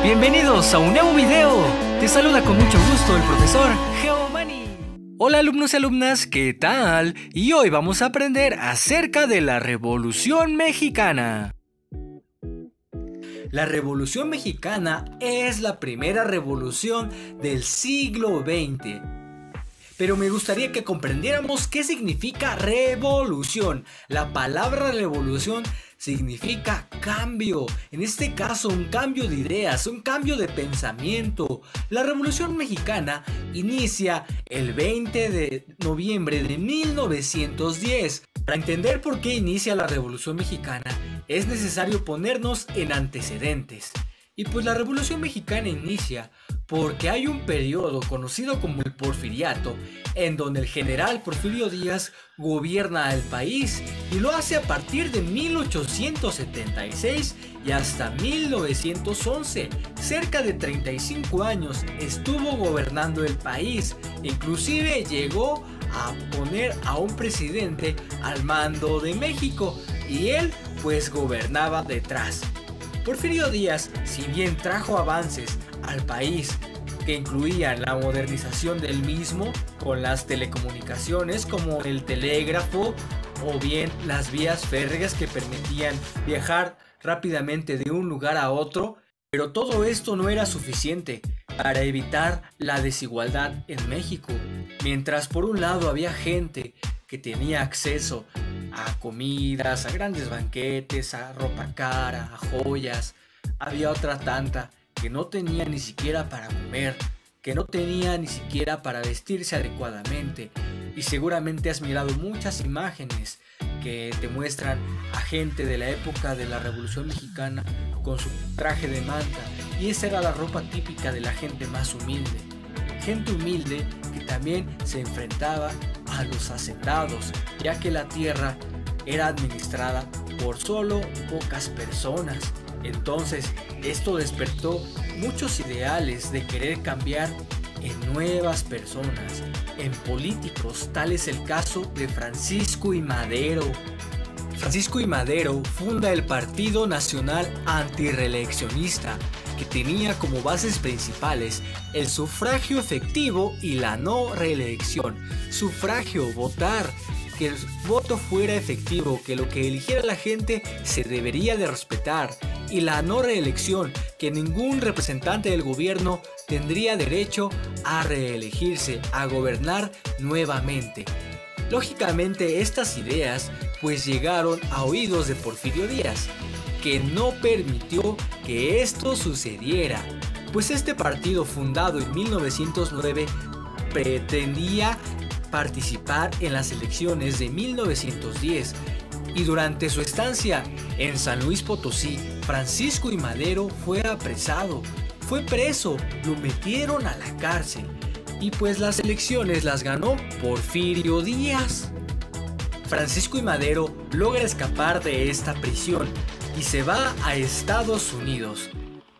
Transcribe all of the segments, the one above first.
Bienvenidos a un nuevo video. Te saluda con mucho gusto el profesor Geomani. Hola alumnos y alumnas, ¿qué tal? Y hoy vamos a aprender acerca de la Revolución Mexicana. La Revolución Mexicana es la primera revolución del siglo XX. Pero me gustaría que comprendiéramos qué significa revolución. La palabra revolución significa cambio. En este caso, un cambio de ideas, un cambio de pensamiento. La Revolución Mexicana inicia el 20 de noviembre de 1910. Para entender por qué inicia la Revolución Mexicana, es necesario ponernos en antecedentes. Y pues la Revolución Mexicana inicia porque hay un periodo conocido como el Porfiriato, en donde el general Porfirio Díaz gobierna el país y lo hace a partir de 1876 y hasta 1911. Cerca de 35 años estuvo gobernando el país, inclusive llegó a poner a un presidente al mando de México y él pues gobernaba detrás. Porfirio Díaz, si bien trajo avances al país que incluían la modernización del mismo con las telecomunicaciones como el telégrafo o bien las vías férreas que permitían viajar rápidamente de un lugar a otro, pero todo esto no era suficiente para evitar la desigualdad en México. Mientras por un lado había gente que tenía acceso a comidas, a grandes banquetes, a ropa cara, a joyas, había otra tanta que no tenía ni siquiera para comer, que no tenía ni siquiera para vestirse adecuadamente. Y seguramente has mirado muchas imágenes que te muestran a gente de la época de la Revolución Mexicana con su traje de manta, y esa era la ropa típica de la gente más humilde. Gente humilde que también se enfrentaba a los hacendados, ya que la tierra era administrada por solo pocas personas. Entonces, esto despertó muchos ideales de querer cambiar en nuevas personas, en políticos. Tal es el caso de Francisco I. Madero. Francisco I. Madero funda el Partido Nacional Antirreeleccionista, que tenía como bases principales el sufragio efectivo y la no reelección. Sufragio, votar, que el voto fuera efectivo, que lo que eligiera la gente se debería de respetar, y la no reelección, que ningún representante del gobierno tendría derecho a reelegirse, a gobernar nuevamente. Lógicamente estas ideas pues llegaron a oídos de Porfirio Díaz, que no permitió que esto sucediera, pues este partido, fundado en 1909, pretendía participar en las elecciones de 1910, y durante su estancia en San Luis Potosí, Francisco I. Madero fue apresado, fue preso, lo metieron a la cárcel, y pues las elecciones las ganó Porfirio Díaz. Francisco I. Madero logra escapar de esta prisión y se va a Estados Unidos.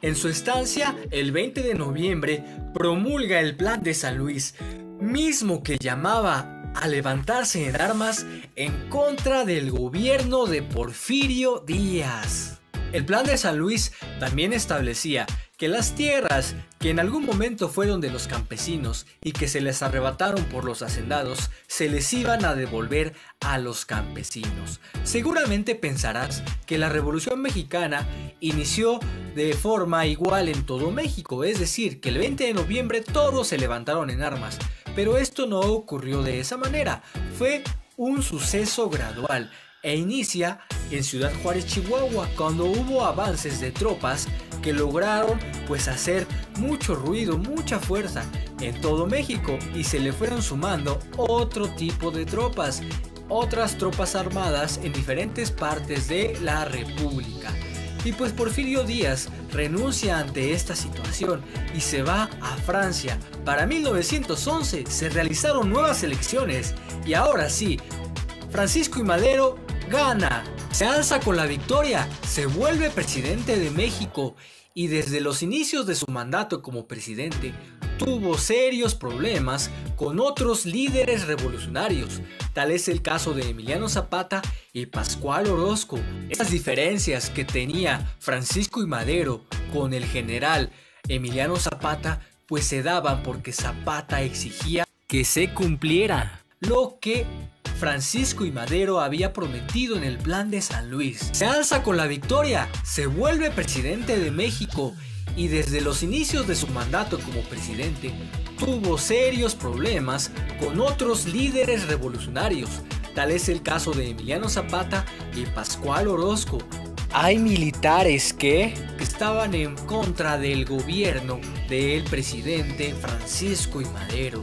En su estancia, el 20 de noviembre, promulga el Plan de San Luis, mismo que llamaba a levantarse en armas en contra del gobierno de Porfirio Díaz. El Plan de San Luis también establecía que las tierras que en algún momento fueron de los campesinos y que se les arrebataron por los hacendados, se les iban a devolver a los campesinos. Seguramente pensarás que la Revolución Mexicana inició de forma igual en todo México, es decir, que el 20 de noviembre todos se levantaron en armas, pero esto no ocurrió de esa manera, fue un suceso gradual. E inicia en Ciudad Juárez, Chihuahua, cuando hubo avances de tropas que lograron pues hacer mucho ruido, mucha fuerza en todo México, y se le fueron sumando otro tipo de tropas, otras tropas armadas en diferentes partes de la República. Y pues Porfirio Díaz renuncia ante esta situación y se va a Francia. Para 1911 se realizaron nuevas elecciones y ahora sí, Francisco I. Madero gana, se alza con la victoria, se vuelve presidente de México, y desde los inicios de su mandato como presidente tuvo serios problemas con otros líderes revolucionarios. Tal es el caso de Emiliano Zapata y Pascual Orozco. Estas diferencias que tenía Francisco I. Madero con el general Emiliano Zapata pues se daban porque Zapata exigía que se cumpliera lo que Francisco I. Madero había prometido en el Plan de San Luis. Se alza con la victoria, se vuelve presidente de México y desde los inicios de su mandato como presidente tuvo serios problemas con otros líderes revolucionarios. Tal es el caso de Emiliano Zapata y Pascual Orozco. Hay militares que estaban en contra del gobierno del presidente Francisco I. Madero.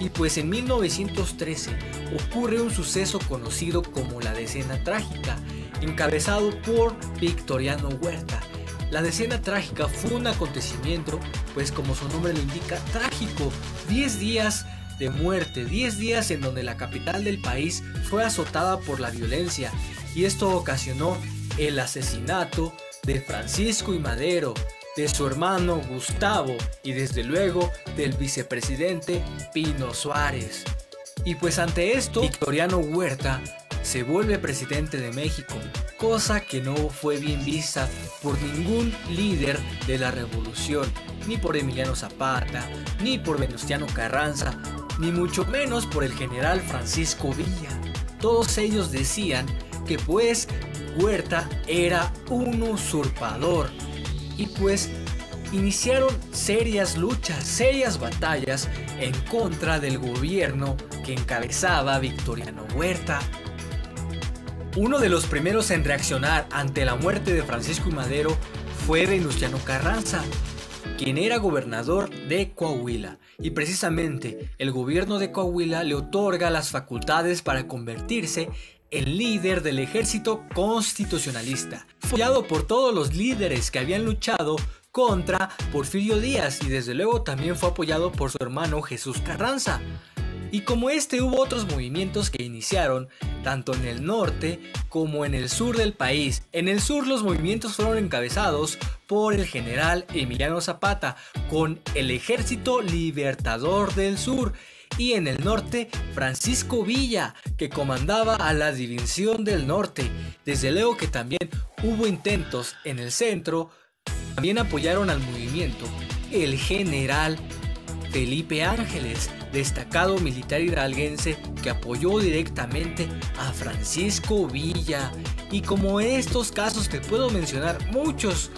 Y pues en 1913 ocurre un suceso conocido como la Decena Trágica, encabezado por Victoriano Huerta. La Decena Trágica fue un acontecimiento, pues como su nombre lo indica, trágico. 10 días de muerte, 10 días en donde la capital del país fue azotada por la violencia, y esto ocasionó el asesinato de Francisco I. Madero, de su hermano Gustavo y desde luego del vicepresidente Pino Suárez. Y pues ante esto, Victoriano Huerta se vuelve presidente de México, cosa que no fue bien vista por ningún líder de la revolución, ni por Emiliano Zapata, ni por Venustiano Carranza, ni mucho menos por el general Francisco Villa. Todos ellos decían que pues Huerta era un usurpador, y pues iniciaron serias luchas, serias batallas en contra del gobierno que encabezaba Victoriano Huerta. Uno de los primeros en reaccionar ante la muerte de Francisco I. Madero fue Venustiano Carranza, quien era gobernador de Coahuila, y precisamente el gobierno de Coahuila le otorga las facultades para convertirse en líder del ejército constitucionalista, apoyado por todos los líderes que habían luchado contra Porfirio Díaz, y desde luego también fue apoyado por su hermano Jesús Carranza. Y como este, hubo otros movimientos que iniciaron tanto en el norte como en el sur del país. En el sur los movimientos fueron encabezados por el general Emiliano Zapata con el Ejército Libertador del Sur, y en el norte Francisco Villa, que comandaba a la División del Norte. Desde luego que también hubo intentos en el centro. También apoyaron al movimiento el general Felipe Ángeles, destacado militar hidalguense que apoyó directamente a Francisco Villa. Y como en estos casos te puedo mencionar muchos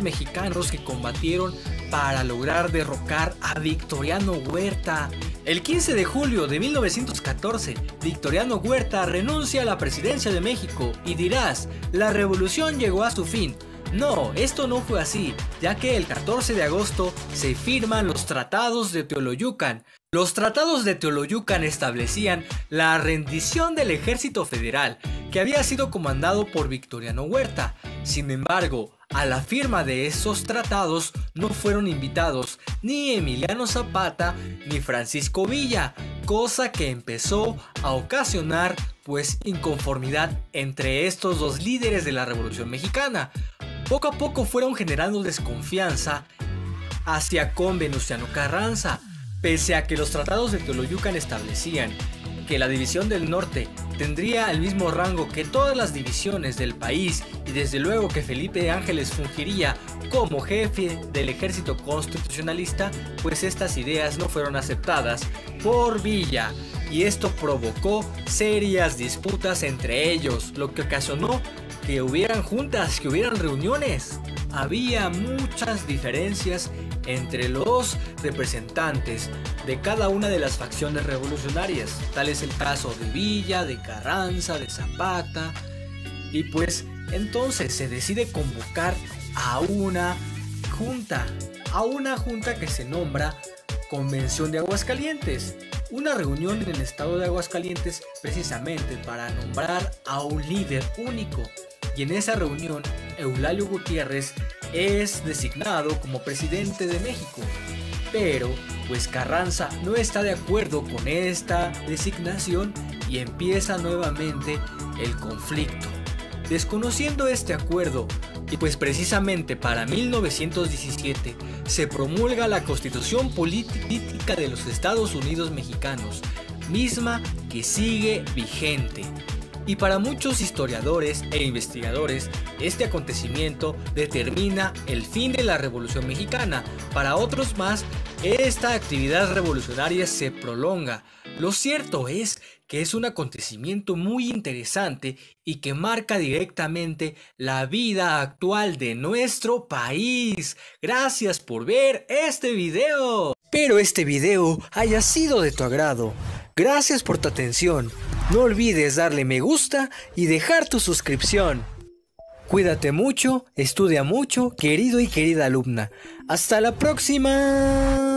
mexicanos que combatieron para lograr derrocar a Victoriano Huerta. El 15 de julio de 1914, Victoriano Huerta renuncia a la presidencia de México, y dirás, la revolución llegó a su fin. No, esto no fue así, ya que el 14 de agosto se firman los Tratados de Teoloyucan. Los Tratados de Teoloyucan establecían la rendición del ejército federal, que había sido comandado por Victoriano Huerta. Sin embargo, a la firma de esos tratados no fueron invitados ni Emiliano Zapata ni Francisco Villa, cosa que empezó a ocasionar pues inconformidad entre estos dos líderes de la Revolución Mexicana. Poco a poco fueron generando desconfianza hacia con Venustiano Carranza, pese a que los tratados de Teoloyucan establecían que la División del Norte tendría el mismo rango que todas las divisiones del país, y desde luego que Felipe Ángeles fungiría como jefe del ejército constitucionalista, pues estas ideas no fueron aceptadas por Villa, y esto provocó serias disputas entre ellos, lo que ocasionó que hubieran juntas, que hubieran reuniones. Había muchas diferencias entre los representantes de cada una de las facciones revolucionarias. Tal es el caso de Villa, de Carranza, de Zapata. Y pues entonces se decide convocar a una junta que se nombra Convención de Aguascalientes. Una reunión en el estado de Aguascalientes precisamente para nombrar a un líder único. Y en esa reunión Eulalio Gutiérrez es designado como presidente de México. Pero pues Carranza no está de acuerdo con esta designación y empieza nuevamente el conflicto. Desconociendo este acuerdo Y pues precisamente para 1917 se promulga la Constitución Política de los Estados Unidos Mexicanos, misma que sigue vigente. Y para muchos historiadores e investigadores, este acontecimiento determina el fin de la Revolución Mexicana. Para otros más, esta actividad revolucionaria se prolonga. Lo cierto es que es un acontecimiento muy interesante y que marca directamente la vida actual de nuestro país. Gracias por ver este video. Espero este video haya sido de tu agrado. Gracias por tu atención. No olvides darle me gusta y dejar tu suscripción. Cuídate mucho, estudia mucho, querido y querida alumna. ¡Hasta la próxima!